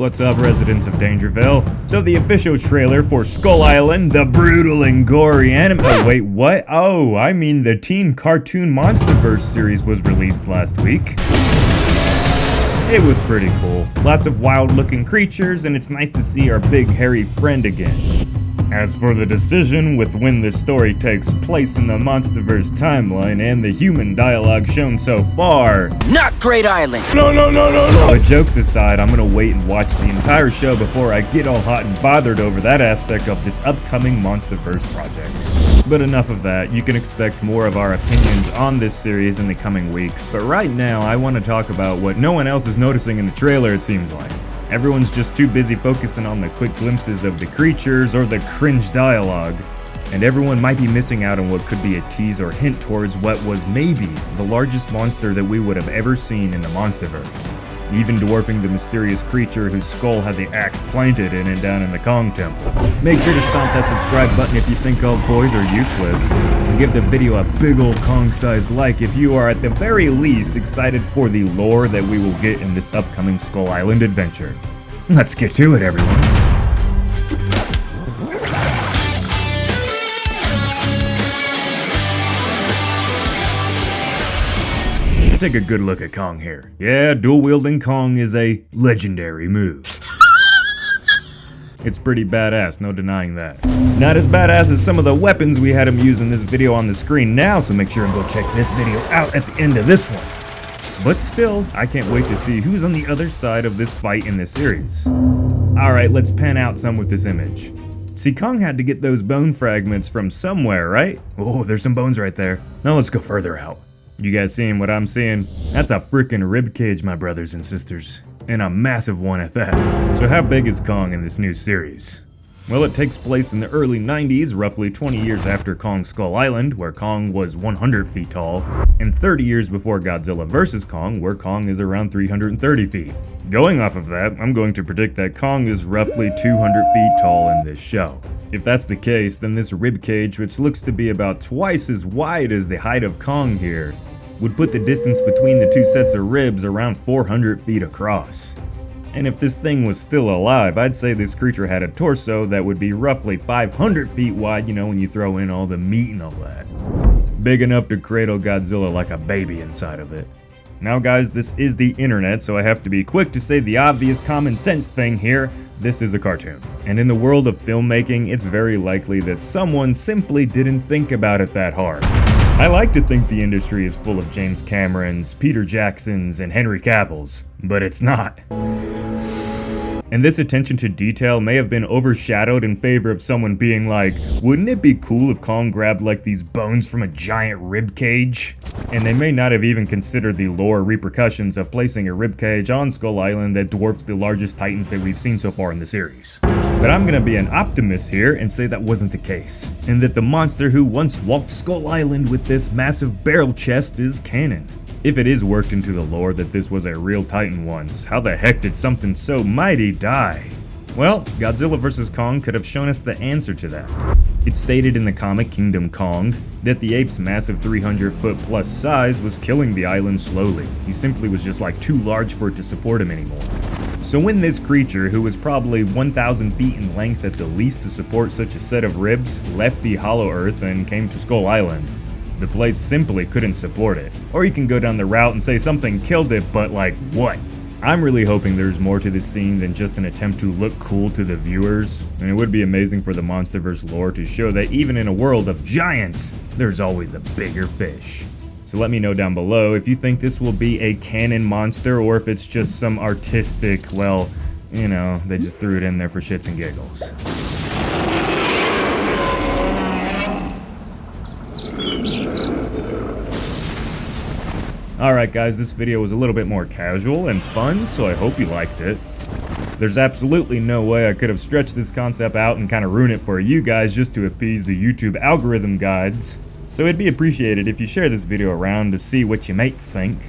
What's up, residents of Dangerville? So the official trailer for Skull Island, the brutal and gory anime— oh wait, what? Oh, I mean the teen cartoon MonsterVerse series was released last week. It was pretty cool. Lots of wild looking creatures, and it's nice to see our big hairy friend again. As for the decision with when this story takes place in the MonsterVerse timeline and the human dialogue shown so far— not Great Island! No! But jokes aside, I'm gonna wait and watch the entire show before I get all hot and bothered over that aspect of this upcoming MonsterVerse project. But enough of that, you can expect more of our opinions on this series in the coming weeks, but right now I want to talk about what no one else is noticing in the trailer, it seems like. Everyone's just too busy focusing on the quick glimpses of the creatures or the cringe dialogue, and everyone might be missing out on what could be a tease or hint towards what was maybe the largest monster that we would have ever seen in the MonsterVerse, even dwarfing the mysterious creature whose skull had the axe planted in it down in the Kong temple. Make sure to stomp that subscribe button if you think all boys are useless, and give the video a big ol' Kong-sized like if you are at the very least excited for the lore that we will get in this upcoming Skull Island adventure. Let's get to it, everyone. Take a good look at Kong here. Yeah, dual-wielding Kong is a legendary move. It's pretty badass, no denying that. Not as badass as some of the weapons we had him use in this video on the screen now, so make sure and go check this video out at the end of this one. But still, I can't wait to see who's on the other side of this fight in this series. Alright, let's pan out some with this image. See, Kong had to get those bone fragments from somewhere, right? Oh, there's some bones right there. Now let's go further out. You guys seeing what I'm seeing? That's a freaking ribcage, my brothers and sisters. And a massive one at that. So how big is Kong in this new series? Well, it takes place in the early 90s, roughly 20 years after Kong Skull Island, where Kong was 100 feet tall, and 30 years before Godzilla vs. Kong, where Kong is around 330 feet. Going off of that, I'm going to predict that Kong is roughly 200 feet tall in this show. If that's the case, then this ribcage, which looks to be about twice as wide as the height of Kong here, would put the distance between the two sets of ribs around 400 feet across. And if this thing was still alive, I'd say this creature had a torso that would be roughly 500 feet wide, you know, when you throw in all the meat and all that. Big enough to cradle Godzilla like a baby inside of it. Now guys, this is the internet, so I have to be quick to say the obvious common sense thing here. This is a cartoon. And in the world of filmmaking, it's very likely that someone simply didn't think about it that hard. I like to think the industry is full of James Camerons, Peter Jacksons, and Henry Cavills, but it's not. And this attention to detail may have been overshadowed in favor of someone being like, wouldn't it be cool if Kong grabbed like these bones from a giant rib cage? And they may not have even considered the lore repercussions of placing a rib cage on Skull Island that dwarfs the largest titans that we've seen so far in the series. But I'm gonna be an optimist here and say that wasn't the case, and that the monster who once walked Skull Island with this massive barrel chest is canon. If it is worked into the lore that this was a real titan once, how the heck did something so mighty die? Well, Godzilla vs. Kong could have shown us the answer to that. It's stated in the comic Kingdom Kong that the ape's massive 300-foot plus size was killing the island slowly. He simply was just like too large for it to support him anymore. So when this creature, who was probably 1,000 feet in length at the least to support such a set of ribs, left the Hollow Earth and came to Skull Island, the place simply couldn't support it. Or you can go down the route and say something killed it, but like what? I'm really hoping there's more to this scene than just an attempt to look cool to the viewers, and it would be amazing for the MonsterVerse lore to show that even in a world of giants, there's always a bigger fish. So let me know down below if you think this will be a canon monster or if it's just some artistic, well, you know, they just threw it in there for shits and giggles. Alright guys, this video was a little bit more casual and fun, so I hope you liked it. There's absolutely no way I could have stretched this concept out and kind of ruin it for you guys just to appease the YouTube algorithm guides. So it'd be appreciated if you share this video around to see what your mates think.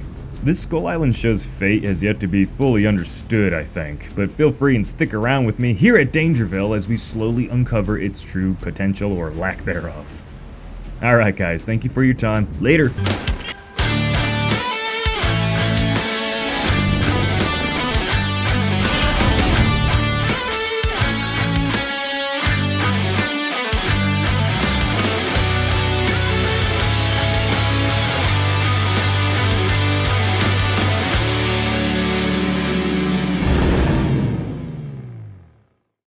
This Skull Island show's fate has yet to be fully understood, I think, but feel free and stick around with me here at Dangerville as we slowly uncover its true potential or lack thereof. Alright guys, thank you for your time. Later!